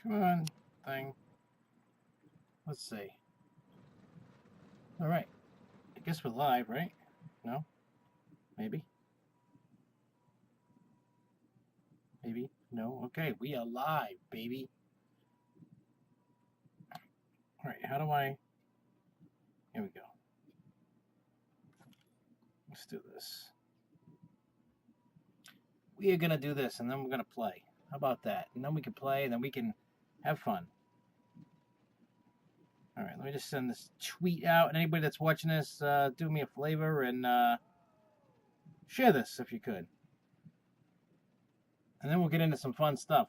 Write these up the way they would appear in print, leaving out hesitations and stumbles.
Come on, thing. Let's see. All right. I guess we're live, right? No? Maybe? Maybe? No? Okay, we are live, baby. All right, how do I... Here we go. Let's do this. We are going to do this, and then we're going to play. How about that? And then we can play, and then we can have fun. All right, let me just send this tweet out. And anybody that's watching this, do me a favor and share this if you could. And then we'll get into some fun stuff.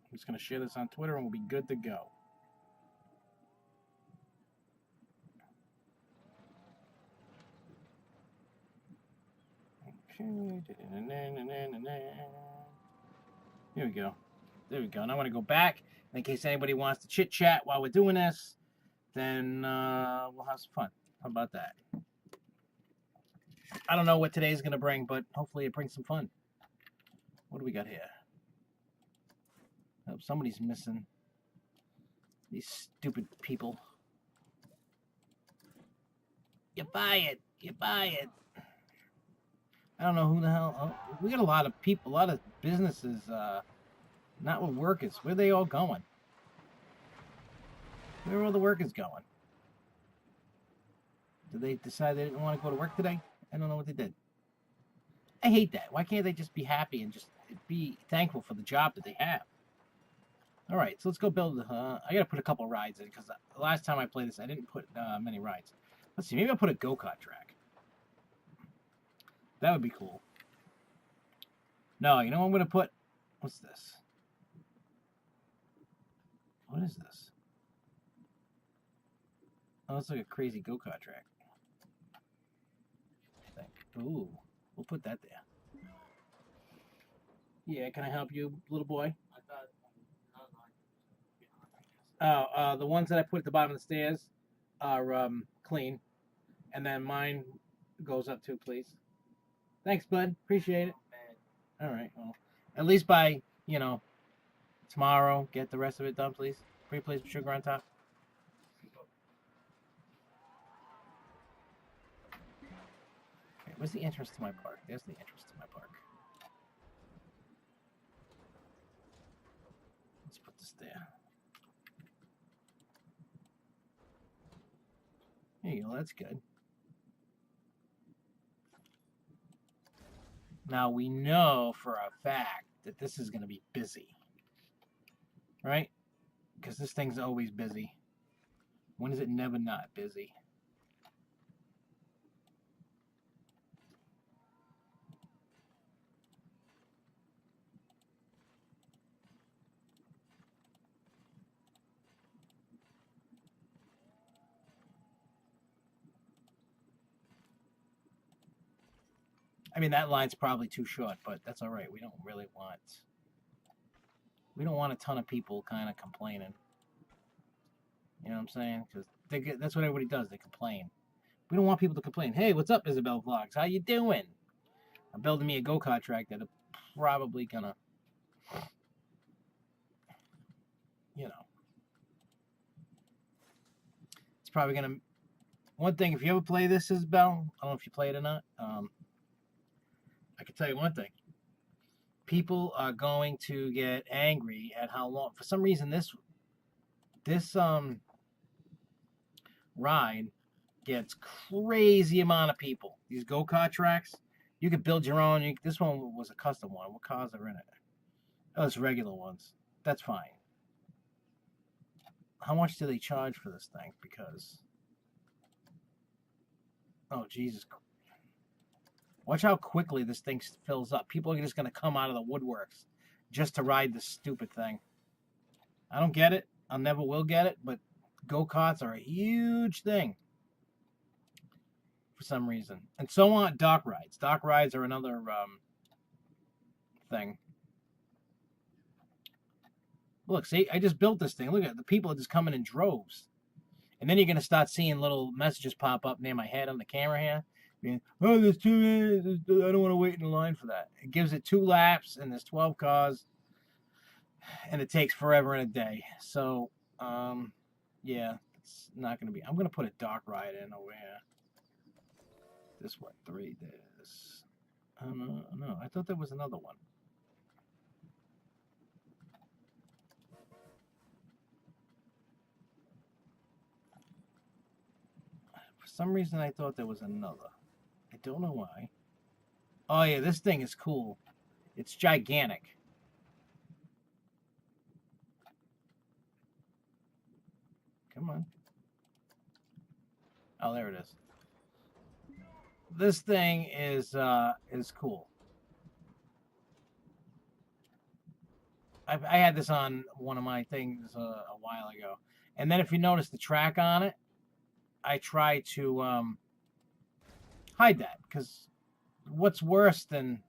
I'm just going to share this on Twitter, and we'll be good to go. Okay. Here we go. There we go. And I want to go back. In case anybody wants to chit chat while we're doing this, then we'll have some fun. How about that? I don't know what today's going to bring, but hopefully it brings some fun. What do we got here? Oh, somebody's missing. These stupid people. You buy it. You buy it. I don't know who the hell. Oh, we got a lot of people, a lot of businesses not with workers. Where are they all going? Where are all the workers going? Did they decide they didn't want to go to work today? I don't know what they did. I hate that. Why can't they just be happy and just be thankful for the job that they have? All right, so let's go build. I got to put a couple rides in because the last time I played this, I didn't put many rides. Let's see. Maybe I'll put a go-kart track. That would be cool. No, you know what I'm going to put? What's this? What is this? Oh, it's like a crazy go-kart track. Ooh, we'll put that there. Yeah, can I help you, little boy? Oh, the ones that I put at the bottom of the stairs are clean. And then mine goes up too, please. Thanks, bud. Appreciate it. All right. Well, at least by, tomorrow, get the rest of it done, please. Pretty please with sugar on top. Okay, where's the entrance to my park? There's the entrance to my park. Let's put this there. There you go. That's good. Now we know for a fact that this is going to be busy. Right? Because this thing's always busy. When is it never not busy? I mean, that line's probably too short, but that's all right. We don't want a ton of people kind of complaining. You know what I'm saying? Because that's what everybody does. They complain. We don't want people to complain. Hey, what's up, Isabel Vlogs? How you doing? I'm building me a go-kart track that I'm probably gonna, it's probably gonna. One thing, if you ever play this, Isabel, I don't know if you play it or not. I can tell you one thing. People are going to get angry at how long. For some reason, this ride gets crazy amount of people. These go-kart tracks, you could build your own. This one was a custom one. What cars are in it? Oh, it's regular ones. That's fine. How much do they charge for this thing? Because, oh, Jesus. Watch how quickly this thing fills up. People are just going to come out of the woodworks just to ride this stupid thing. I don't get it. I never will get it, but go-karts are a huge thing for some reason. And so on dock rides. Dock rides are another thing. Look, see, I just built this thing. Look at it. The people are just coming in droves. And then you're going to start seeing little messages pop up near my head on the camera here. Oh, there's 2 minutes. I don't want to wait in line for that. It gives it 2 laps, and there's 12 cars, and it takes forever and a day. So, yeah, it's not going to be. I'm going to put a dark ride in over here. This one, 3. This. No, I thought there was another one. For some reason, I thought there was another. I don't know why. Oh, yeah, this thing is cool. It's gigantic. Come on. Oh, there it is. This thing is cool. I had this on one of my things a while ago. And then if you notice the track on it, I try to hide that, because what's worse than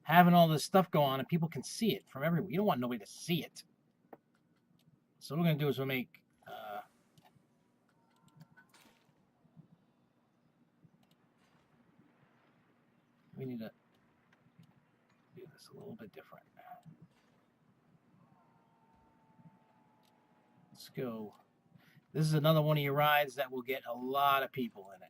having all this stuff go on and people can see it from everywhere? You don't want nobody to see it. So what we're going to do is we'll make we need to do this a little bit different. Let's go. This is another one of your rides that will get a lot of people in it.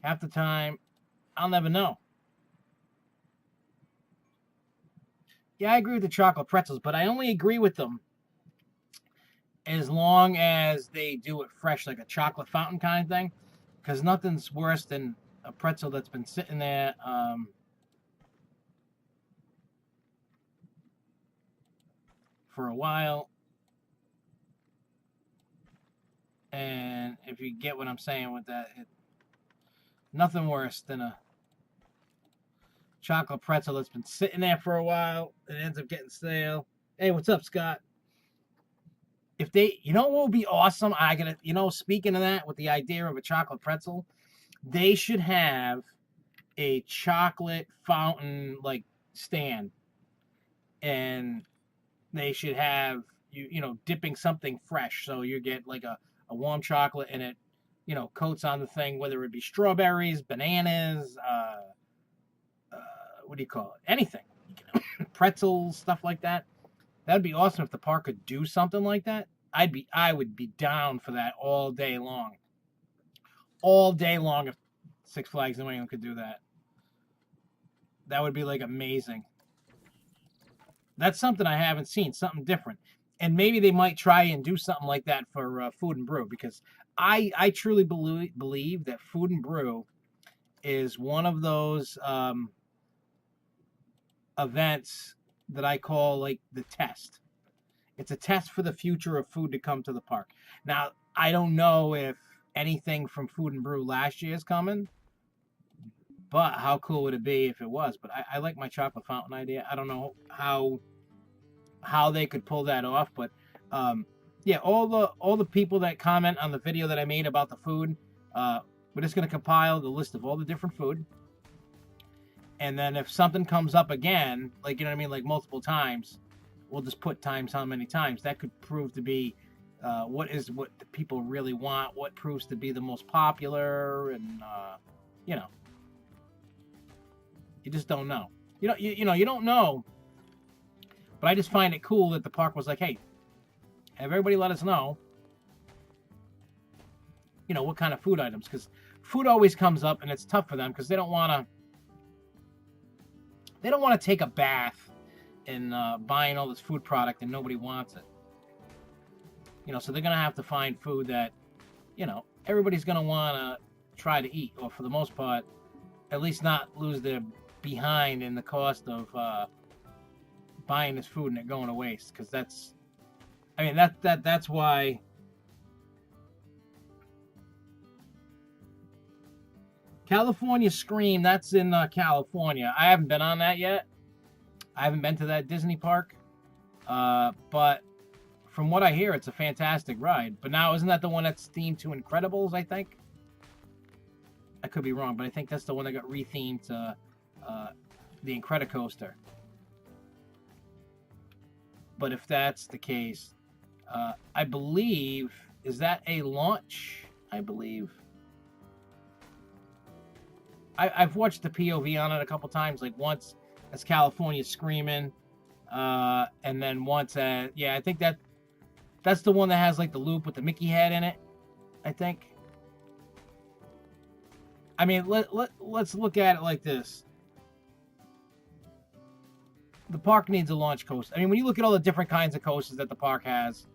Half the time, I'll never know. Yeah, I agree with the chocolate pretzels, but I only agree with them as long as they do it fresh, like a chocolate fountain kind of thing. Because nothing's worse than a pretzel that's been sitting there for a while. And if you get what I'm saying with that, nothing worse than a chocolate pretzel that's been sitting there for a while and ends up getting stale. Hey, what's up, Scott? If they, you know what would be awesome? Speaking of that, with the idea of a chocolate pretzel, they should have a chocolate fountain like stand, and they should have you dipping something fresh, so you get like a warm chocolate and it coats on the thing, whether it be strawberries, bananas, what do you call it, anything, pretzels, stuff like that. That'd be awesome if the park could do something like that. I would be down for that all day long. All day long if Six Flags New England could do that. That would be like amazing. That's something I haven't seen, something different. And maybe they might try and do something like that for Food and Brew, because I truly believe that Food and Brew is one of those events that I call like the test. It's a test for the future of food to come to the park. Now, I don't know if anything from Food and Brew last year is coming, but how cool would it be if it was? But I like my chocolate fountain idea. I don't know how they could pull that off, but yeah, all the people that comment on the video that I made about the food, we're just going to compile the list of all the different food. And then if something comes up again, like, you know what I mean, like multiple times, we'll just put times how many times. That could prove to be what the people really want, what proves to be the most popular, and you just don't know. You don't know. But I just find it cool that the park was like, hey, have everybody let us know, what kind of food items, because food always comes up, and it's tough for them because they don't want to take a bath in buying all this food product and nobody wants it. So they're gonna have to find food that, everybody's gonna want to try to eat, or for the most part, at least not lose their behind in the cost of buying this food and it going to waste. Because that's why. California Scream, that's in California. I haven't been on that yet. I haven't been to that Disney park. But from what I hear, it's a fantastic ride. But now, isn't that the one that's themed to Incredibles, I think? I could be wrong, but I think that's the one that got rethemed to the Incredicoaster. But if that's the case, I believe, is that a launch? I believe. I've watched the POV on it a couple times. Like once as California screaming, and then once yeah, I think that's the one that has like the loop with the Mickey head in it. I think. I mean, let's look at it like this. The park needs a launch coaster. I mean, when you look at all the different kinds of coasters that the park has,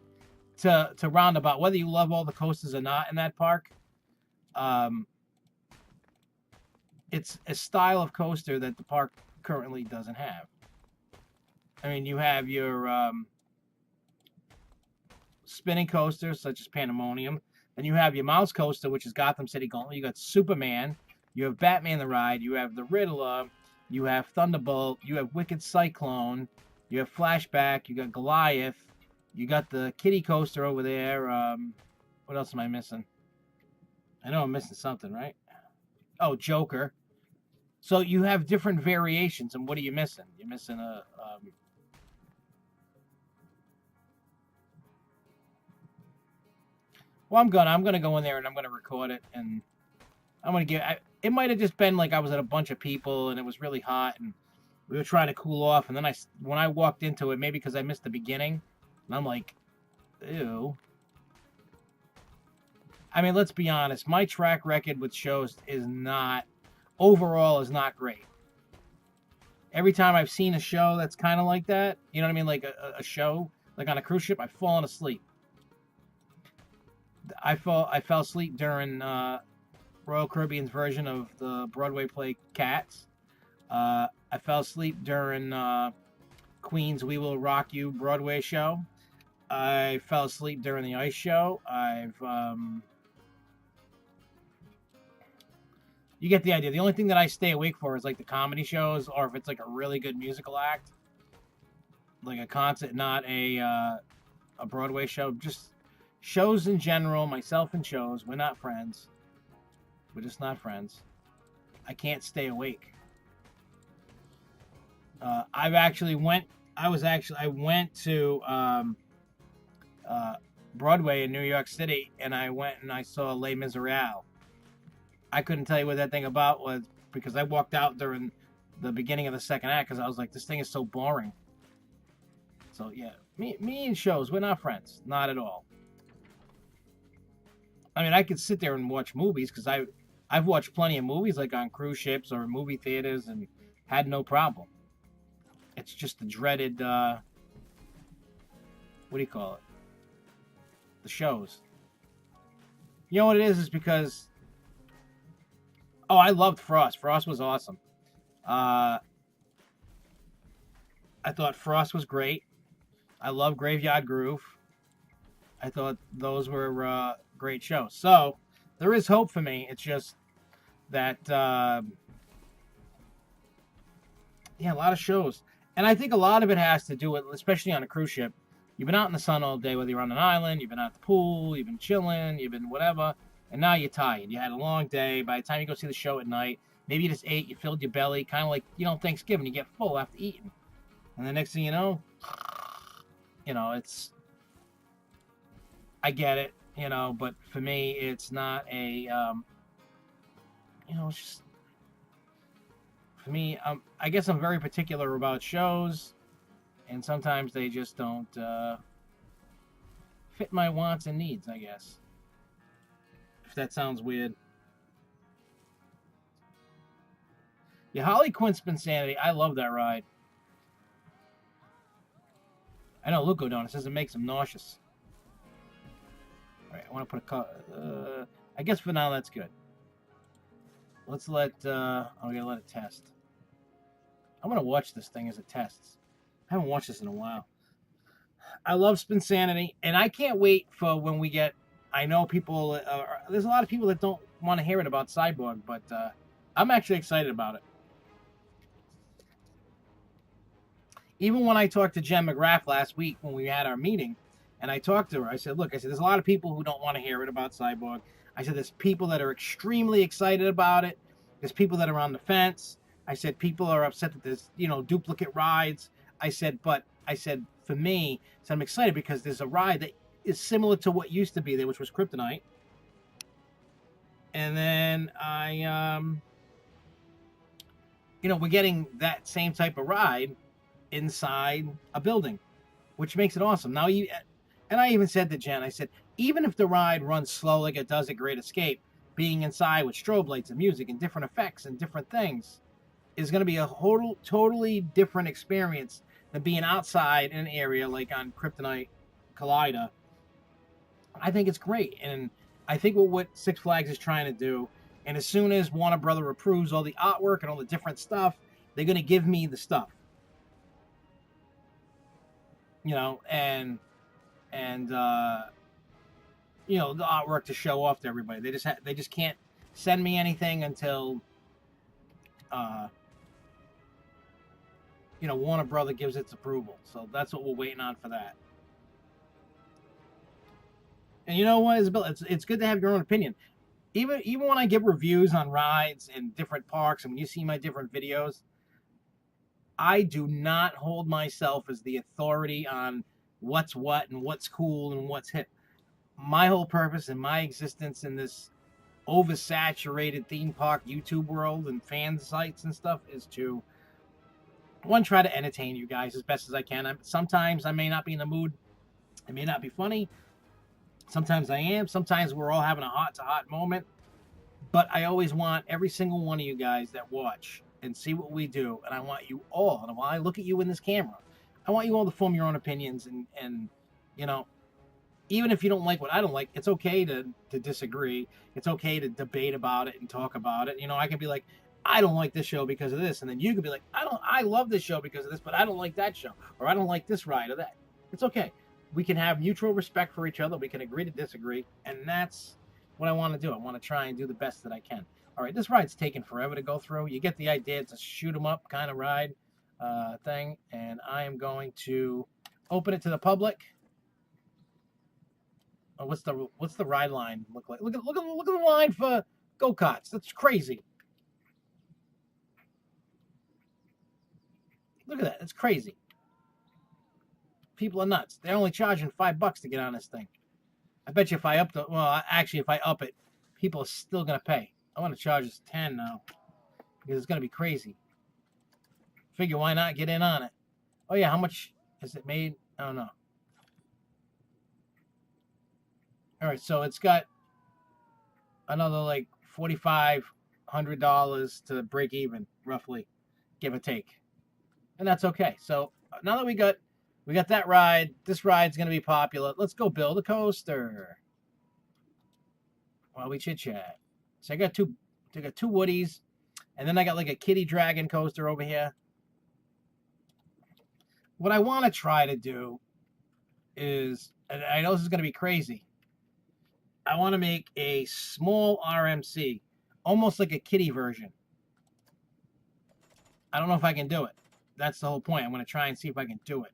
to roundabout, whether you love all the coasters or not in that park, it's a style of coaster that the park currently doesn't have. I mean, you have your spinning coasters such as Pandemonium. Then you have your mouse coaster, which is Gotham City Gauntlet. You got Superman. You have Batman the Ride. You have the Riddler. You have Thunderbolt. You have Wicked Cyclone. You have Flashback. You got Goliath. You got the Kitty coaster over there. What else am I missing? I know I'm missing something, right? Oh, Joker. So you have different variations, and what are you missing? You're missing a. Well, I'm gonna go in there and I'm gonna record it, and I'm gonna give. It might have just been like I was at a bunch of people and it was really hot and we were trying to cool off, and then when I walked into it, maybe because I missed the beginning, and I'm like, ew. I mean, let's be honest. My track record with shows is not great. Every time I've seen a show that's kind of like that, you know what I mean, like a show like on a cruise ship, I've fallen asleep. I fell asleep during Royal Caribbean's version of the Broadway play Cats. I fell asleep during Queen's We Will Rock You Broadway show. I fell asleep during the Ice show. You get the idea. The only thing that I stay awake for is like the comedy shows, or if it's like a really good musical act, like a concert, not a Broadway show. Just shows in general. Myself and shows. We're not friends. We're just not friends. I can't stay awake. I went to Broadway in New York City, and I went and I saw Les Miserables. I couldn't tell you what that thing about was because I walked out during the beginning of the second act because I was like, this thing is so boring. So yeah, me and shows, we're not friends, not at all. I mean, I could sit there and watch movies because I've watched plenty of movies like on cruise ships or movie theaters and had no problem. It's just the dreaded, what do you call it? The shows. You know what it is because, oh, I loved Frost. Frost was awesome. I thought Frost was great. I love Graveyard Groove. I thought those were great shows. So there is hope for me. It's just that, yeah, a lot of shows. And I think a lot of it has to do with, especially on a cruise ship, you've been out in the sun all day, whether you're on an island, you've been at the pool, you've been chilling, you've been whatever, and now you're tired. You had a long day. By the time you go see the show at night, maybe you just ate, you filled your belly, kind of like, Thanksgiving, you get full after eating. And the next thing you know, it's, I get it, but for me, it's not a, it's just, for me, I guess I'm very particular about shows, and sometimes they just don't fit my wants and needs, I guess. If that sounds weird. Yeah, Harley Quinn Spinsanity, I love that ride. I know Luke O'Donnell says it makes him nauseous. Alright, I want to put I guess for now that's good. Let's let, I'm going to let it test. I'm going to watch this thing as it tests. I haven't watched this in a while. I love Spinsanity, and I can't wait for when we get, I know people, there's a lot of people that don't want to hear it about Cyborg, but I'm actually excited about it. Even when I talked to Jen McGrath last week when we had our meeting, and I talked to her, I said, look, there's a lot of people who don't want to hear it about Cyborg. I said, there's people that are extremely excited about it. There's people that are on the fence. I said, people are upset that there's, duplicate rides. I said, for me, I'm excited because there's a ride that is similar to what used to be there, which was Kryptonite. And then we're getting that same type of ride inside a building, which makes it awesome. Now, and I even said to Jen, I said, even if the ride runs slow like it does at Great Escape, being inside with strobe lights and music and different effects and different things is going to be a totally different experience than being outside in an area like on Kryptonite Collider. I think it's great, and I think what Six Flags is trying to do, and as soon as Warner Brother approves all the artwork and all the different stuff, they're going to give me the stuff, and the artwork to show off to everybody. They just can't send me anything until Warner Brother gives its approval. So that's what we're waiting on for that. And you know what, Isabel? It's good to have your own opinion. Even when I give reviews on rides in different parks, and when you see my different videos, I do not hold myself as the authority on what's what and what's cool and what's hip. My whole purpose and my existence in this oversaturated theme park YouTube world and fan sites and stuff is to, one, try to entertain you guys as best as I can. Sometimes I may not be in the mood. It may not be funny. Sometimes I am. Sometimes we're all having a hot-to-hot moment. But I always want every single one of you guys that watch and see what we do, and I want you all, and while I look at you in this camera, I want you all to form your own opinions, and even if you don't like what I don't like, it's okay to disagree. It's okay to debate about it and talk about it. I can be like, I don't like this show because of this, and then you can be like, I love this show because of this, but I don't like that show, or I don't like this ride or that. It's okay. We can have mutual respect for each other. We can agree to disagree, and that's what I want to do. I want to try and do the best that I can. All right, this ride's taking forever to go through. You get the idea. It's a shoot 'em up kind of ride thing, and I am going to open it to the public. Oh, what's the ride line look like? Look at the line for go-karts. That's crazy. Look at that. That's crazy. People are nuts. They're only charging $5 to get on this thing. I bet you if I up if I up it, people are still gonna pay. I want to charge us 10 now because it's gonna be crazy. Figure why not get in on it? Oh yeah, how much is it made? I don't know. All right, so it's got another like $4,500 to break even, roughly, give or take, and that's okay. So now that we got that ride, this ride's gonna be popular. Let's go build a coaster while we chit chat. So I got two Woodies, and then I got like a kitty dragon coaster over here. What I want to try to do is, and I know this is going to be crazy, I want to make a small RMC, almost like a kitty version. I don't know if I can do it. That's the whole point. I'm going to try and see if I can do it.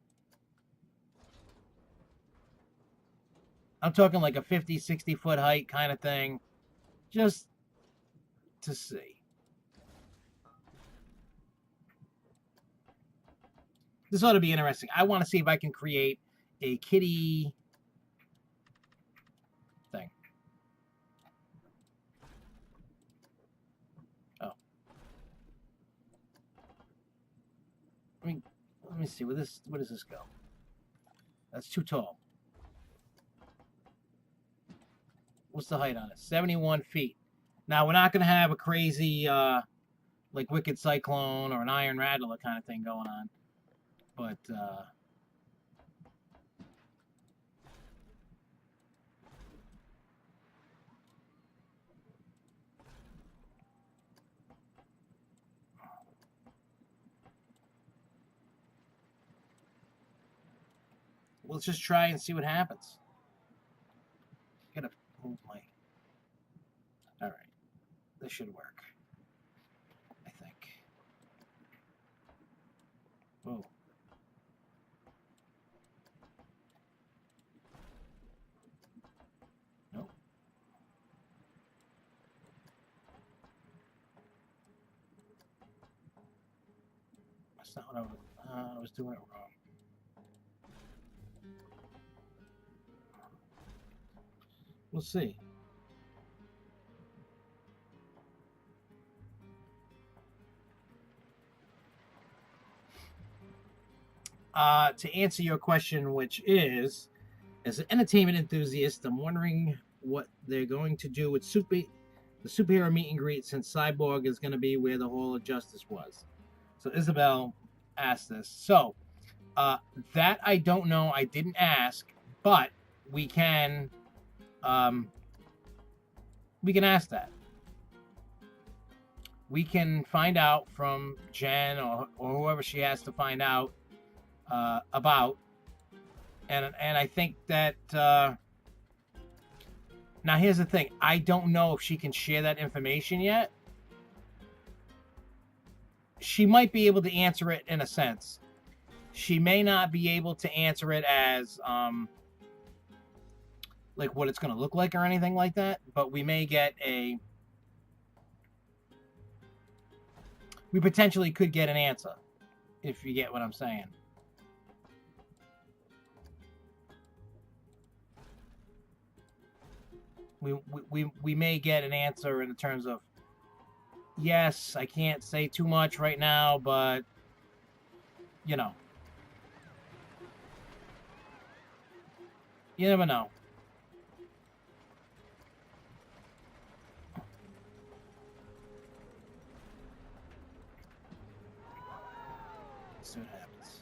I'm talking like a 50, 60 foot height kind of thing, just to see. This ought to be interesting. I want to see if I can create a kitty thing. Oh. Let me see. Where does this go? That's too tall. What's the height on it? 71 feet. Now, we're not going to have a crazy, like Wicked Cyclone or an Iron Rattler kind of thing going on. But, let's just try and see what happens. Gotta move my... All right. This should work, I think. Whoa. Nope. That's not what I was doing it wrong. We'll see. To answer your question, which is, as an entertainment enthusiast, I'm wondering what they're going to do with the superhero meet and greet, since Cyborg is going to be where the Hall of Justice was. So Isabel asked this. So that I don't know. I didn't ask, but we can ask that. We can find out from Jen or whoever she has to find out about. And I think that now here's the thing. I don't know if she can share that information yet. She might be able to answer it in a sense. She may not be able to answer it as like what it's going to look like or anything like that, but we potentially could get an answer, if you get what I'm saying. We may get an answer in terms of, yes, I can't say too much right now, but you know, you never know. Let's see what happens.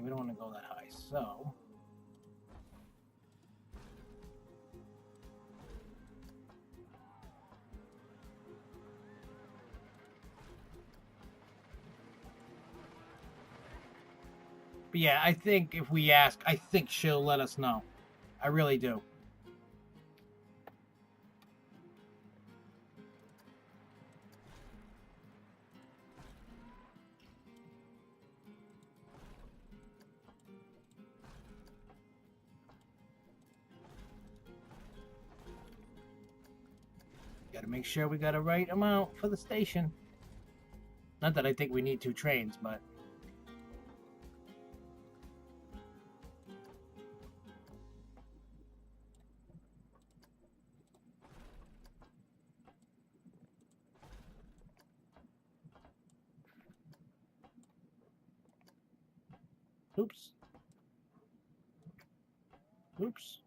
We don't want to go that high, so but yeah, I think if we ask, I think she'll let us know. I really do. Got to make sure we got a right amount for the station. Not that I think we need 2 trains, but oops. Oops.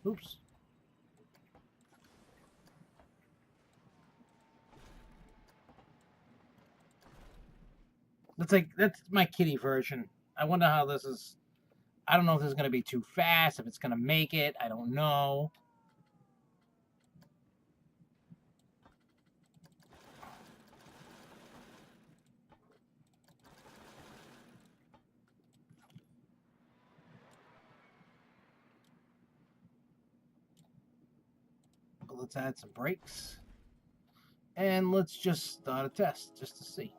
Oops. That's my kitty version. I wonder how this is. I don't know if this is going to be too fast, if it's going to make it. I don't know. But let's add some brakes. And let's just start a test just to see.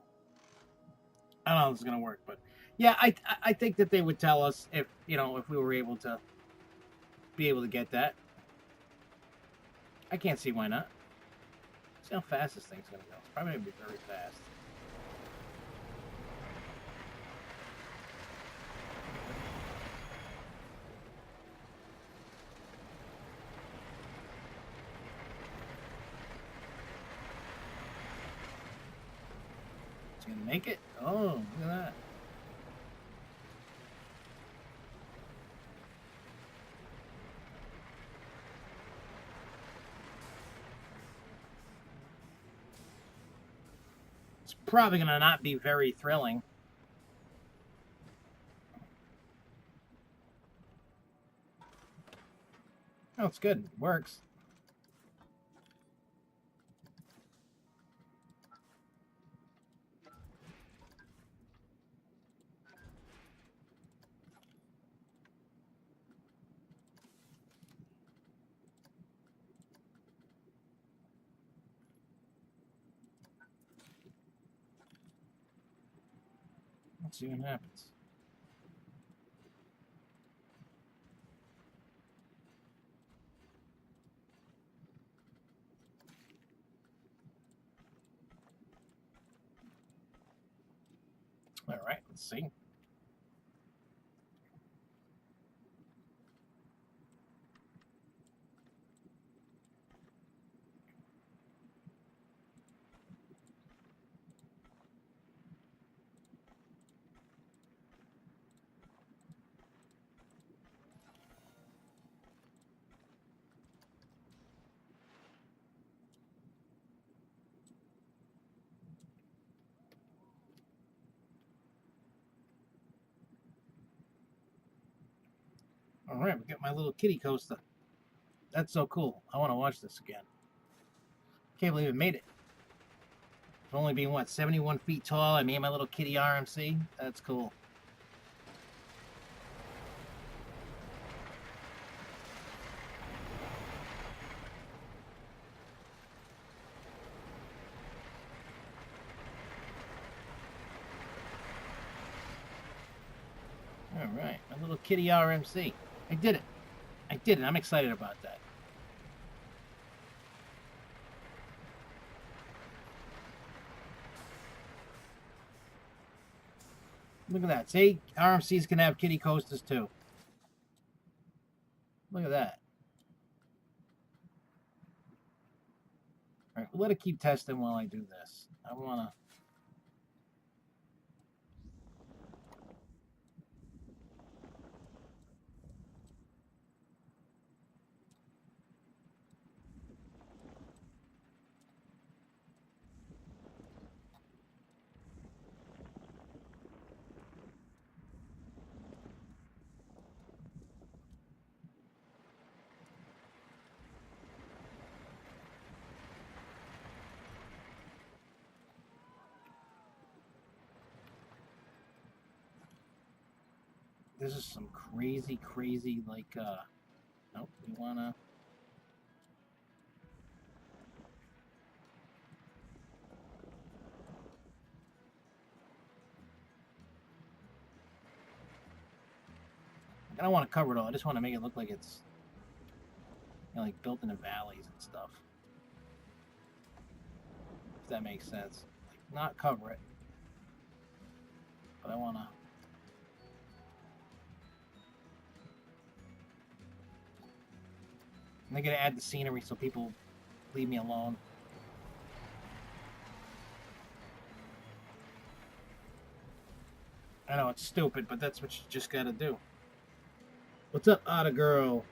I don't know if this is going to work, but yeah, I think that they would tell us if, if we were able to get that. I can't see why not. See how fast this thing's going to go. It's probably going to be very fast. It's going to make it? Oh, look at that. It's probably going to not be very thrilling. Oh, it's good. It works. Let's see what happens. All right, let's see. All right, we got my little kitty coaster. That's so cool. I want to watch this again. Can't believe it made it. For only being, what, 71 feet tall, I made my little kitty RMC. That's cool. All right, my little kitty RMC. I did it. I did it. I'm excited about that. Look at that. See, RMCs can have kitty coasters too. Look at that. All right, we'll let it keep testing while I do this. I want to... This is some crazy, like, nope, we want to... I don't want to cover it all. I just want to make it look like it's, you know, like built in the valleys and stuff. If that makes sense. Like, not cover it. But I want to... I'm going to add the scenery so people leave me alone. I know, it's stupid, but that's what you just got to do. What's up, Otta Girl?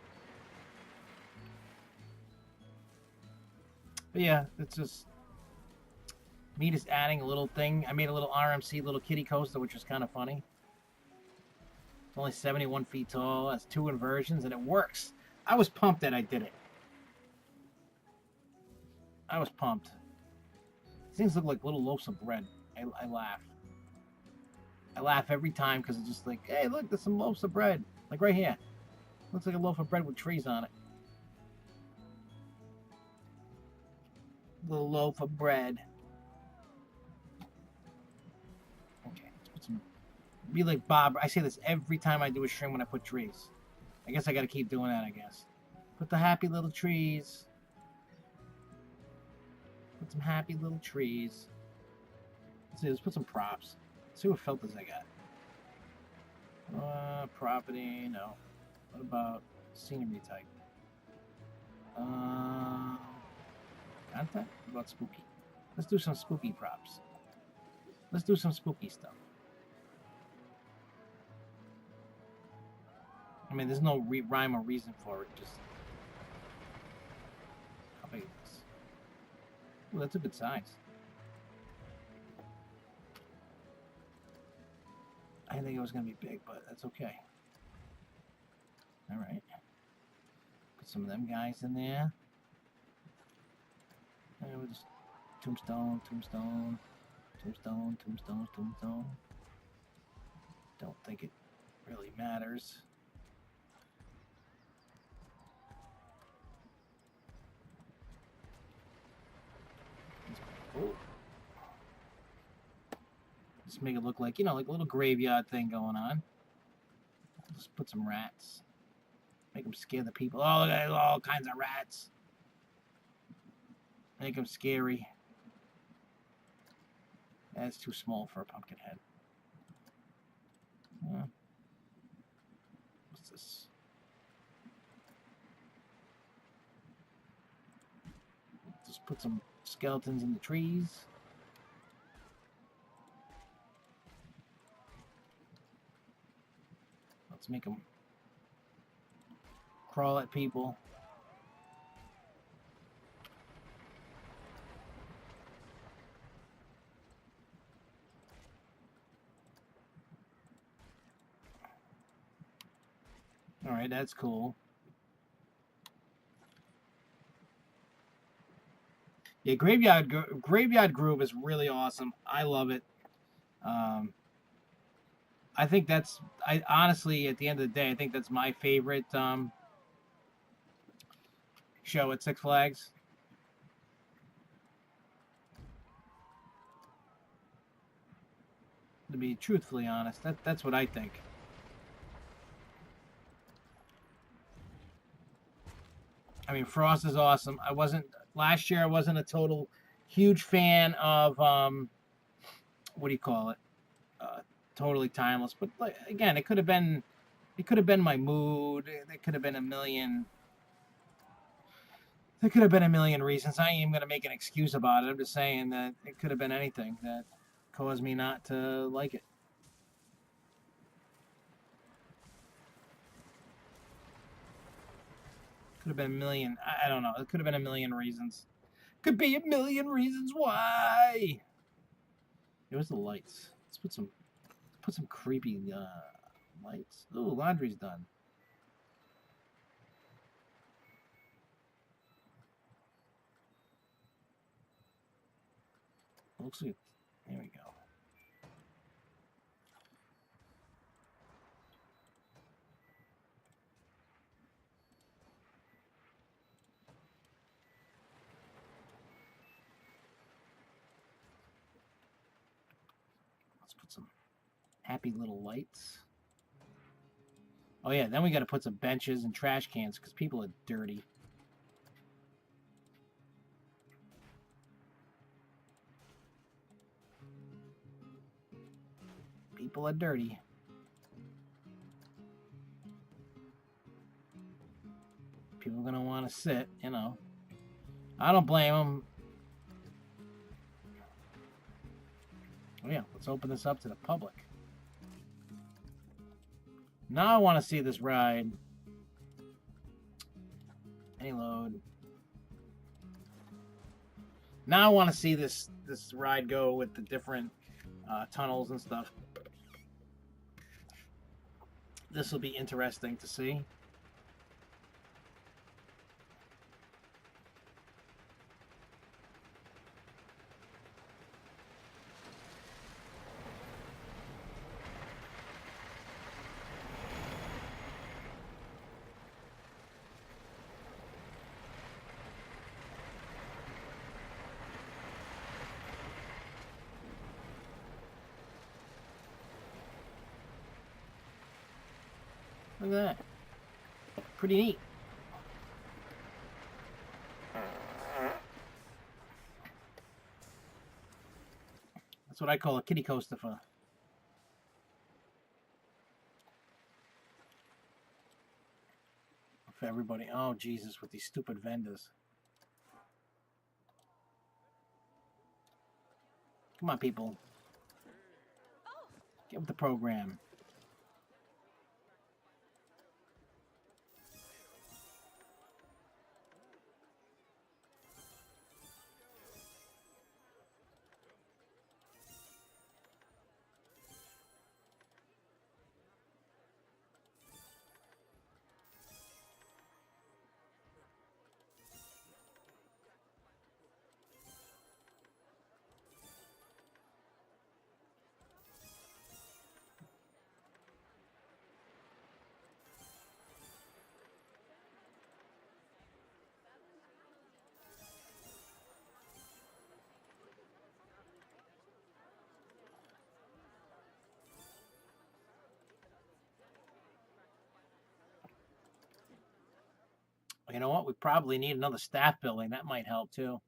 But yeah, it's just me just adding a little thing. I made a little RMC, little kitty coaster, which was kind of funny. It's only 71 feet tall. Has 2 inversions, and it works. I was pumped that I did it. I was pumped. These things look like little loaves of bread. I laugh. I laugh every time because it's just like, hey, look, there's some loaves of bread. Like right here. Looks like a loaf of bread with trees on it. Little loaf of bread. Okay, let's put some... Be like Bob. I say this every time I do a stream when I put trees. I guess I gotta keep doing that, I guess. Put the happy little trees. Put some happy little trees. Let's see, let's put some props. Let's see what filters I got. Property, no. What about scenery type? Content? What about spooky? Let's do some spooky props. Let's do some spooky stuff. I mean, there's no rhyme or reason for it. Just how big is this? Ooh, that's a good size. I didn't think it was gonna be big, but that's okay. All right. Put some of them guys in there. And we'll just tombstone, tombstone, tombstone, tombstone, tombstone. Don't think it really matters. Oh. Just make it look like, you know, like a little graveyard thing going on. Just put some rats. Make them scare the people. Oh, look at all kinds of rats. Make them scary. That's too small for a pumpkin head. What's this? Just put some skeletons in the trees. Let's make them crawl at people. All right, that's cool. Yeah, Graveyard Groove is really awesome. I love it. I think that's honestly at the end of the day, I think that's my favorite show at Six Flags. To be truthfully honest, that's what I think. I mean, Frost is awesome. Last year. I wasn't a total huge fan of what do you call it? Totally Timeless. But like, again, it could have been my mood. It could have been a million. There could have been a million reasons. I ain't even gonna make an excuse about it. I'm just saying that it could have been anything that caused me not to like it. Could have been a million. I don't know. It could have been a million reasons. Could be a million reasons why. Where's the lights? Let's put some creepy lights. Ooh, laundry's done. Looks like there we go. Let's put some happy little lights. Oh yeah, then we got to put some benches and trash cans because people are dirty. People are dirty. People are gonna want to sit, you know. I don't blame them. Oh yeah, let's open this up to the public. Now I want to see this ride. Any load. Now I want to see this ride go with the different tunnels and stuff. This will be interesting to see. Look at that. Pretty neat. That's what I call a kiddie coaster for everybody. Oh, Jesus, with these stupid vendors. Come on, people. Get with the program. You know what? We probably need another staff building. That might help too.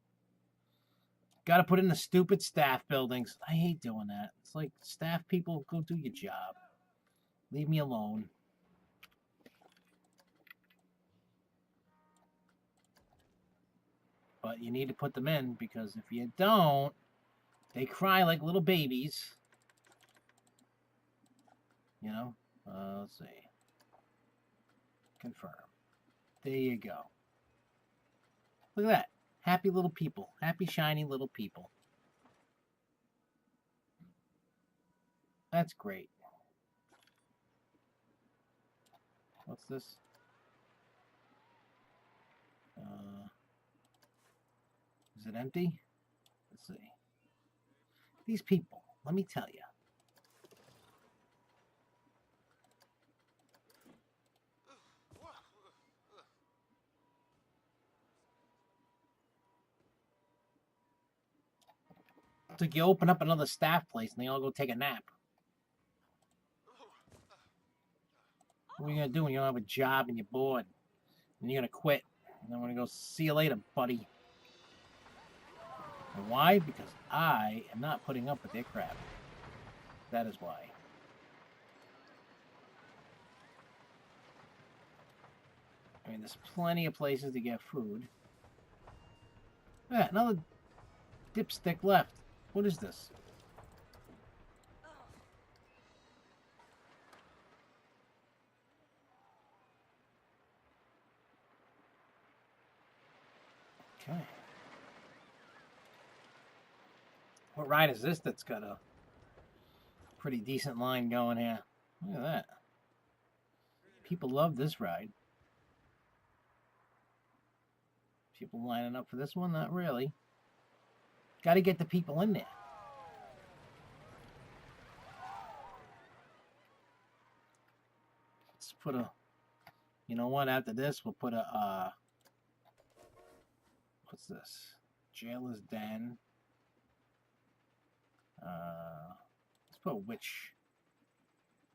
Got to put in the stupid staff buildings. I hate doing that. It's like, staff people, go do your job. Leave me alone. But you need to put them in, because if you don't, they cry like little babies. You know? Let's see. Confirm. There you go. Look at that. Happy little people. Happy, shiny little people. That's great. What's this? Is it empty? Let's see. These people, let me tell you. It's like you open up another staff place and they all go take a nap. What are you going to do when you don't have a job and you're bored? And you're going to quit. And I'm going to go see you later, buddy. And why? Because I am not putting up with their crap. That is why. I mean, there's plenty of places to get food. Yeah, another dipstick left. What is this? Okay. What ride is this that's got a pretty decent line going here? Look at that. People love this ride. People lining up for this one? Not really. Got to get the people in there. Let's put a... You know what? After this, we'll put a... what's this? Jailer's Den. Let's put a witch.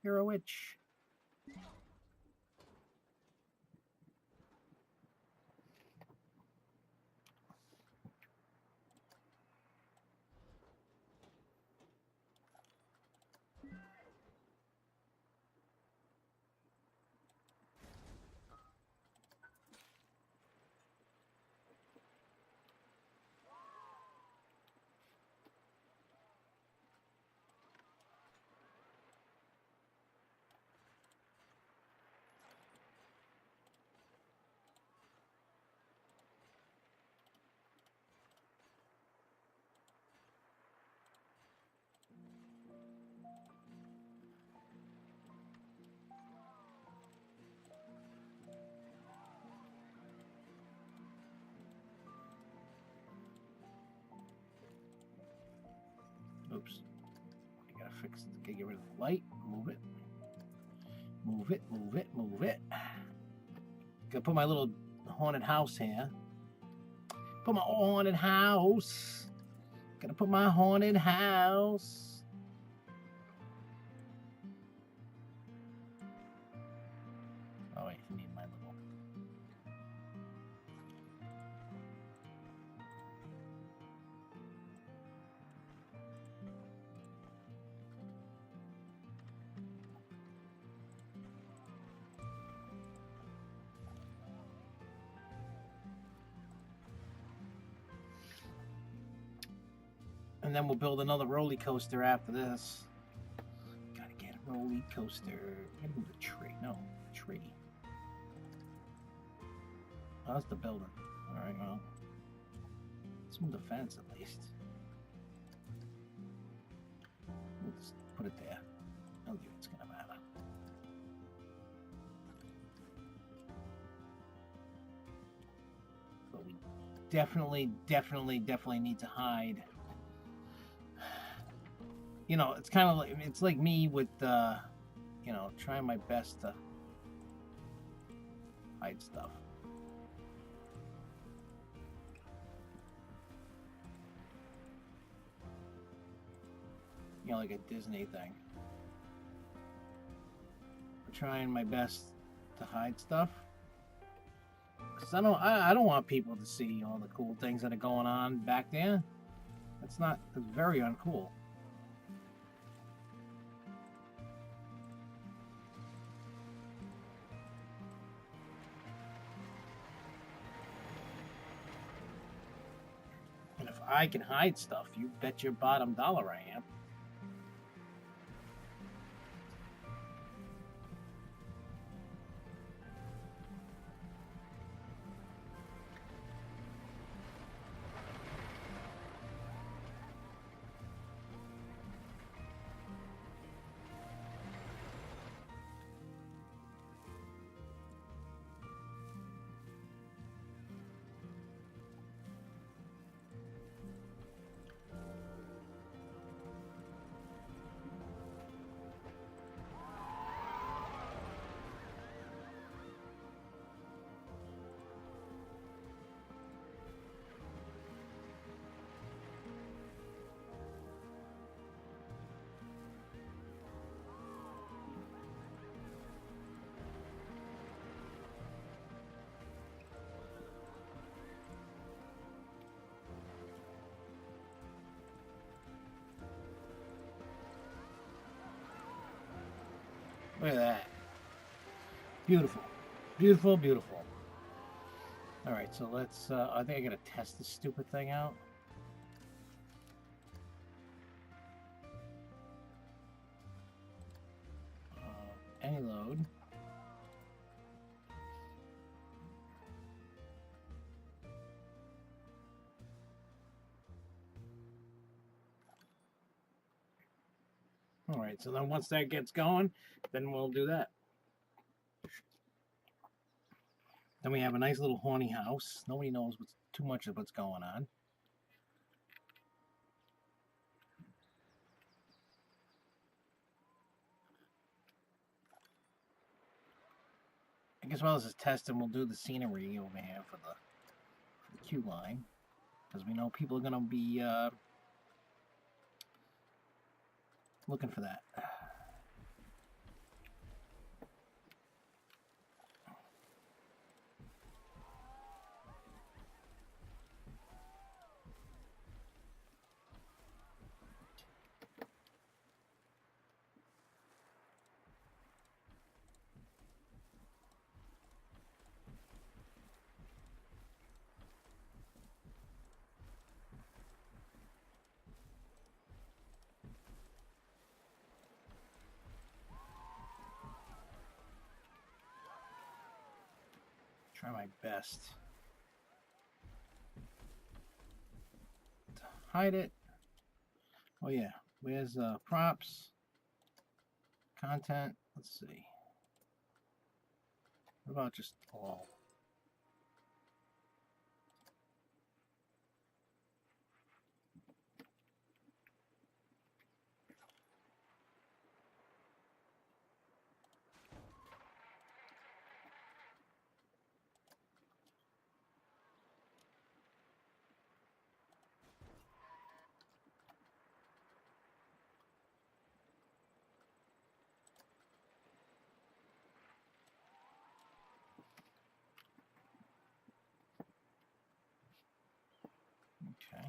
You're a witch. Oops. I gotta fix it. Gotta get rid of the light. Move it. Move it, move it, move it. Gotta put my little haunted house here. Put my haunted house. Gotta put my haunted house. Oh wait, I need my little... And then we'll build another roller coaster after this. Gotta get a roller coaster. Gotta move the tree. No, tree. Oh, that's the building. Alright, well. Let's move the fence at least. We'll just put it there. I don't think it's gonna matter. But we definitely need to hide. You know, it's kind of like, it's like me with, you know, trying my best to hide stuff. You know, like a Disney thing. I'm trying my best to hide stuff. Because I don't want people to see all the cool things that are going on back there. It's very uncool. I can hide stuff. You bet your bottom dollar I am. Look at that. Beautiful. Beautiful, beautiful. Alright, so let's, I think I gotta test this stupid thing out. Any load. Alright, so then once that gets going, then we'll do that. Then we have a nice little horny house. Nobody knows what's too much of what's going on. I guess while this is testing, we'll do the scenery over here for the queue line. Because we know people are going to be looking for that. Try my best to hide it. Oh yeah, where's props, content? Let's see. What about just all? Okay.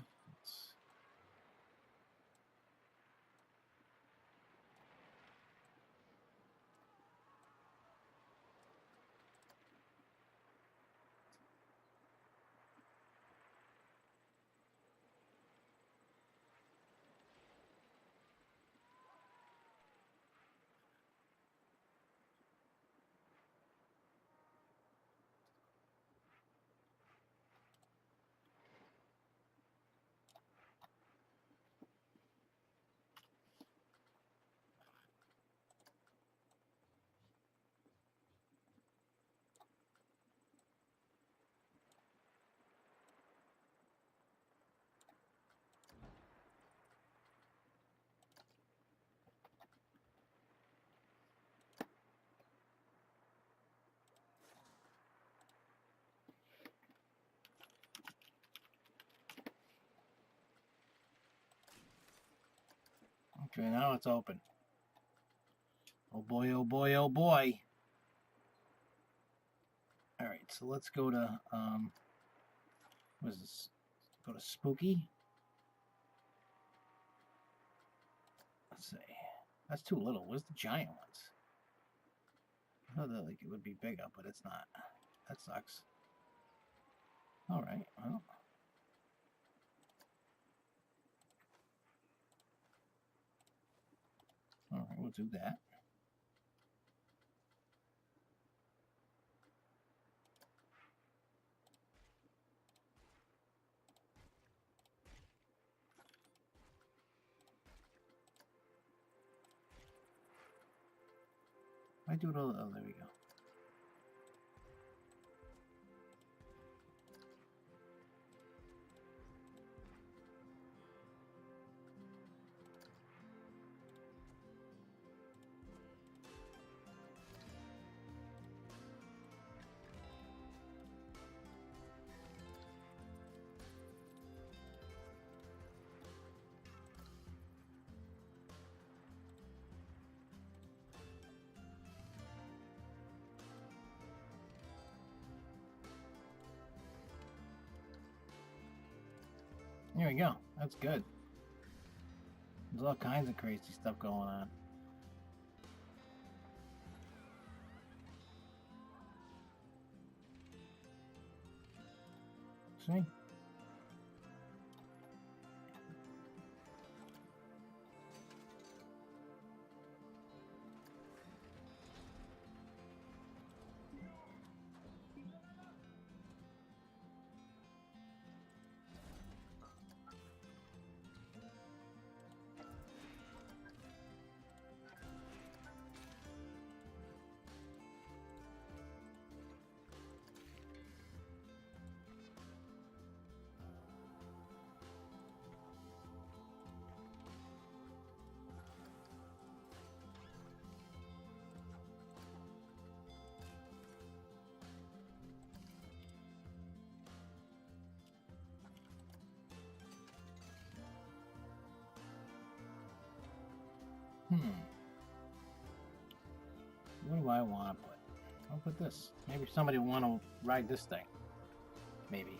Okay, now it's open. Oh boy, oh boy, oh boy. Alright, so let's go to, what is this? Go to Spooky. Let's see. That's too little. Where's the giant ones? I thought that, like, it would be bigger, but it's not. That sucks. Alright, well. We'll do that. I do it all. Oh, there we go. There we go. That's good. There's all kinds of crazy stuff going on. See? What do I want to put? I'll put this. Maybe somebody will want to ride this thing. Maybe.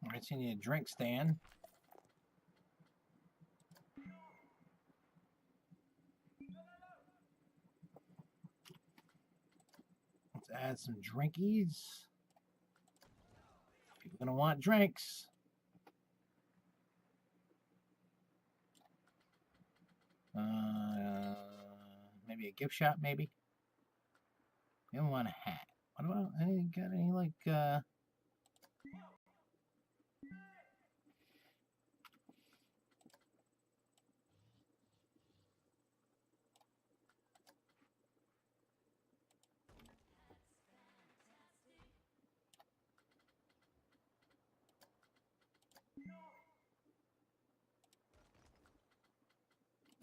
Alright, so you need a drink stand. Let's add some drinkies. People are gonna want drinks. Maybe a gift shop, maybe. We don't want a hat. What about any? Got any like?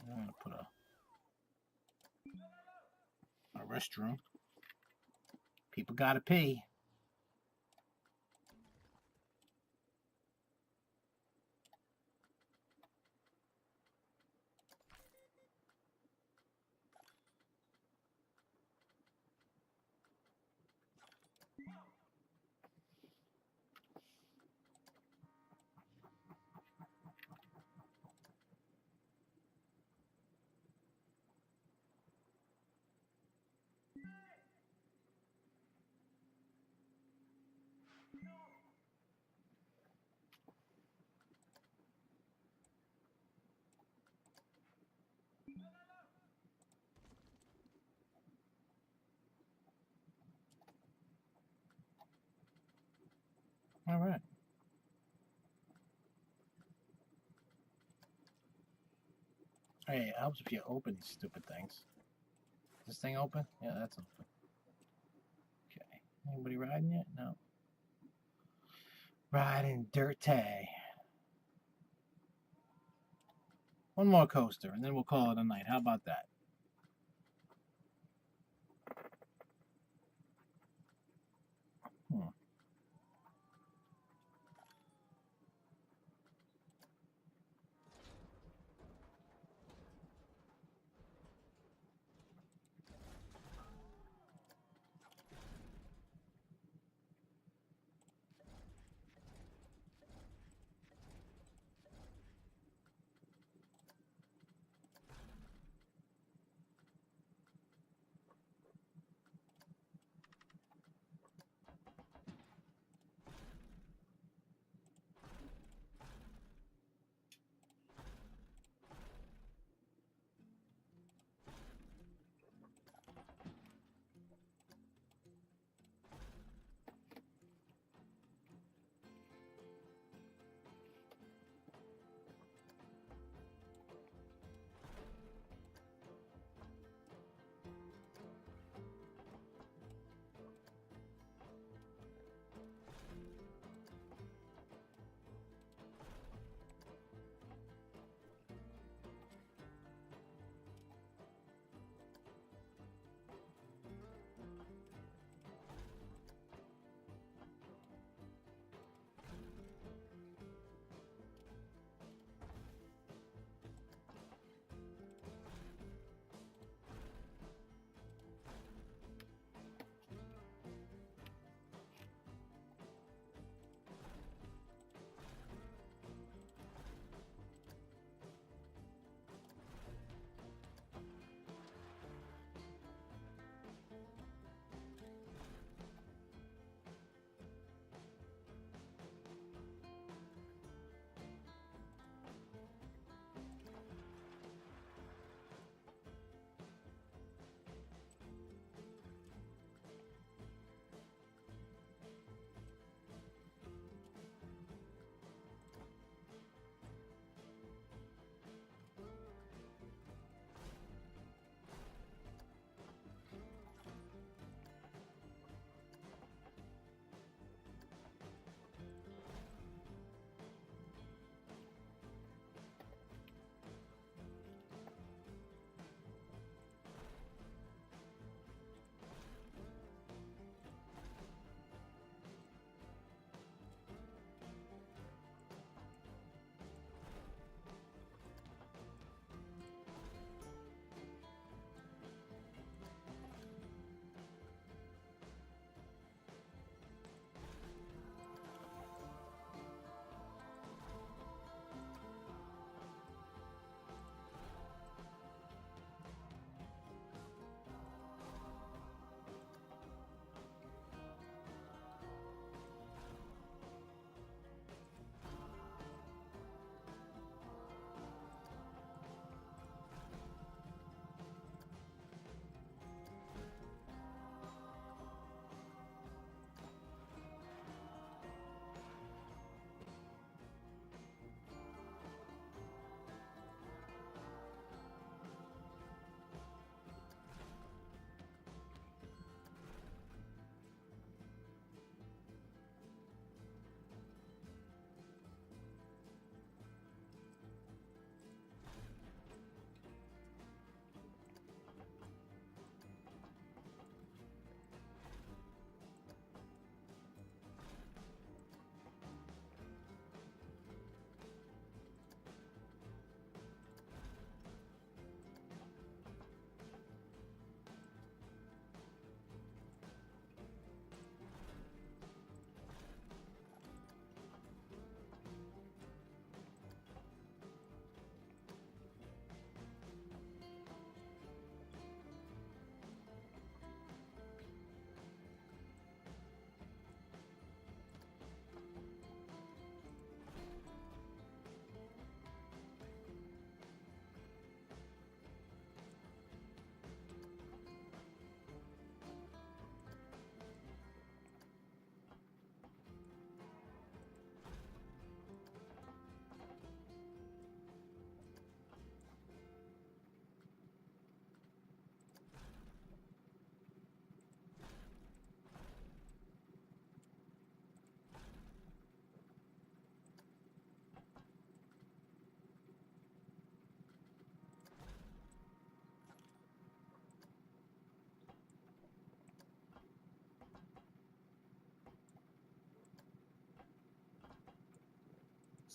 I'm gonna put a restroom. People gotta pee. All right. Hey, it helps if you open these stupid things. Is this thing open? Yeah, that's open. Okay. Anybody riding yet? No. Riding dirty. One more coaster, and then we'll call it a night. How about that?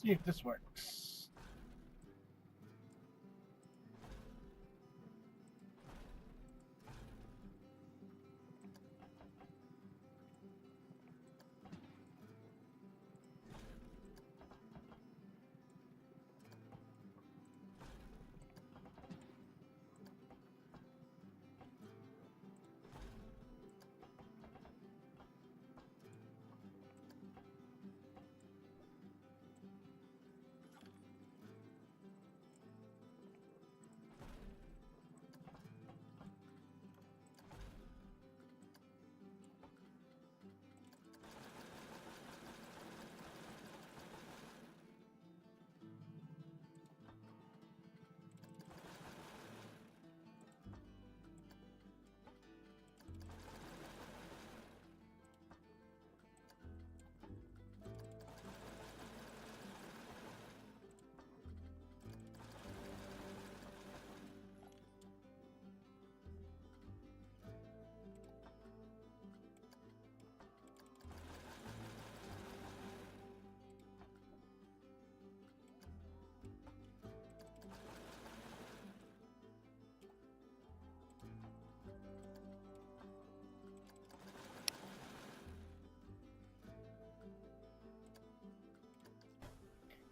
See if this works.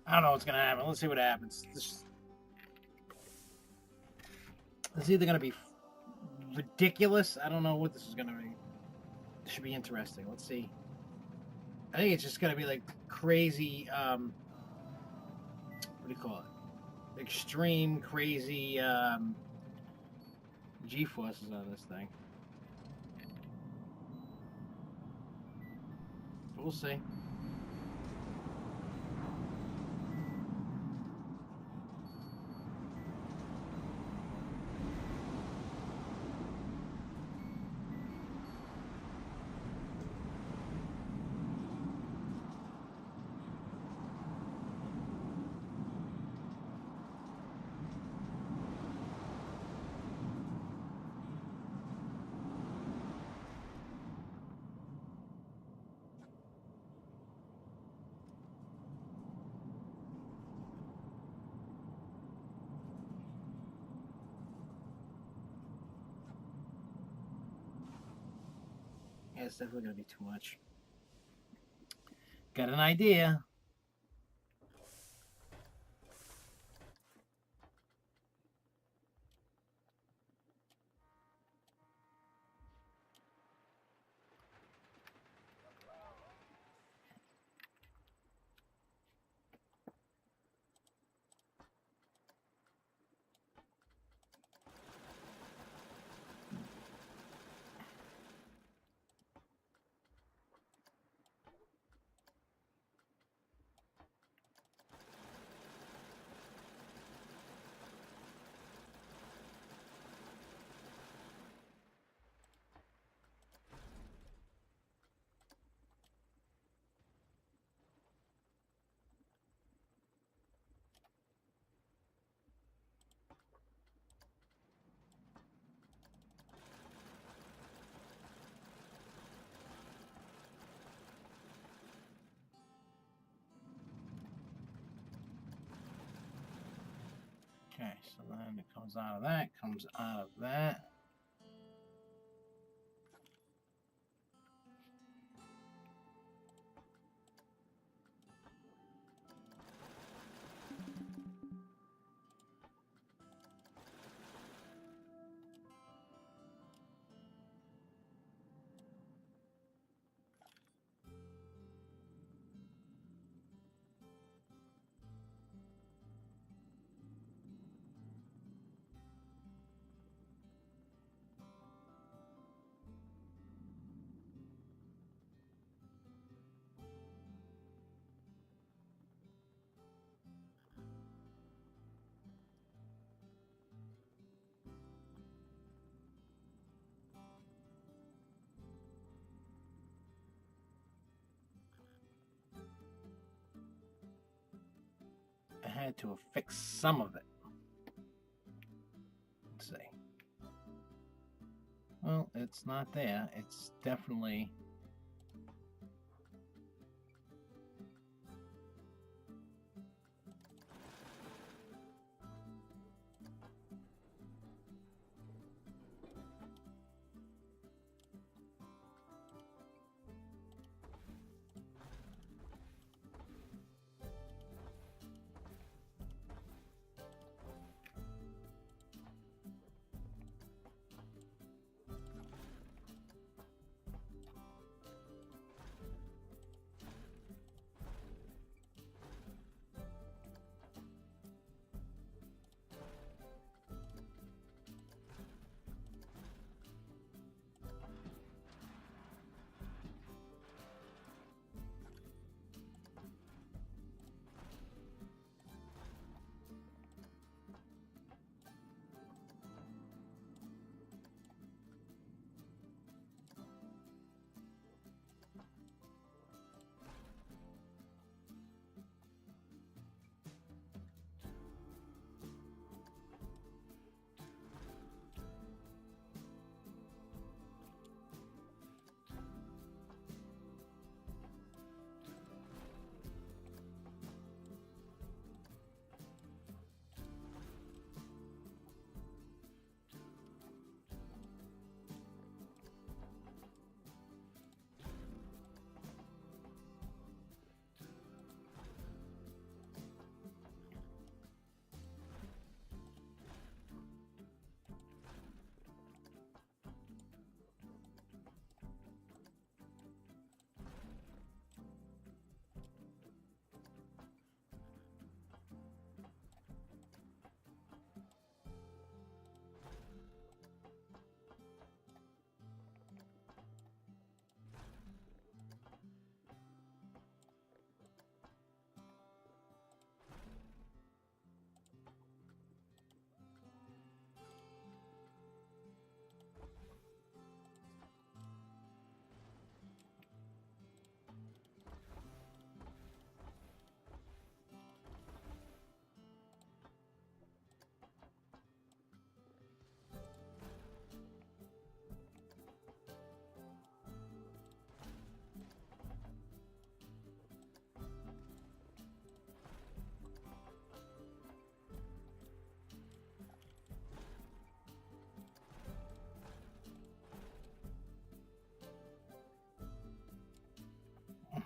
I don't know what's gonna happen. Let's see what happens. This is either gonna be ridiculous. I don't know what this is gonna be. It should be interesting. Let's see. I think it's just gonna be like crazy. What do you call it? Extreme crazy G-forces on this thing. We'll see. Yeah, it's definitely gonna be too much. Got an idea. Okay, so then it comes out of that, comes out of that. I had to fix some of it. Let's see. Well, it's not there. It's definitely...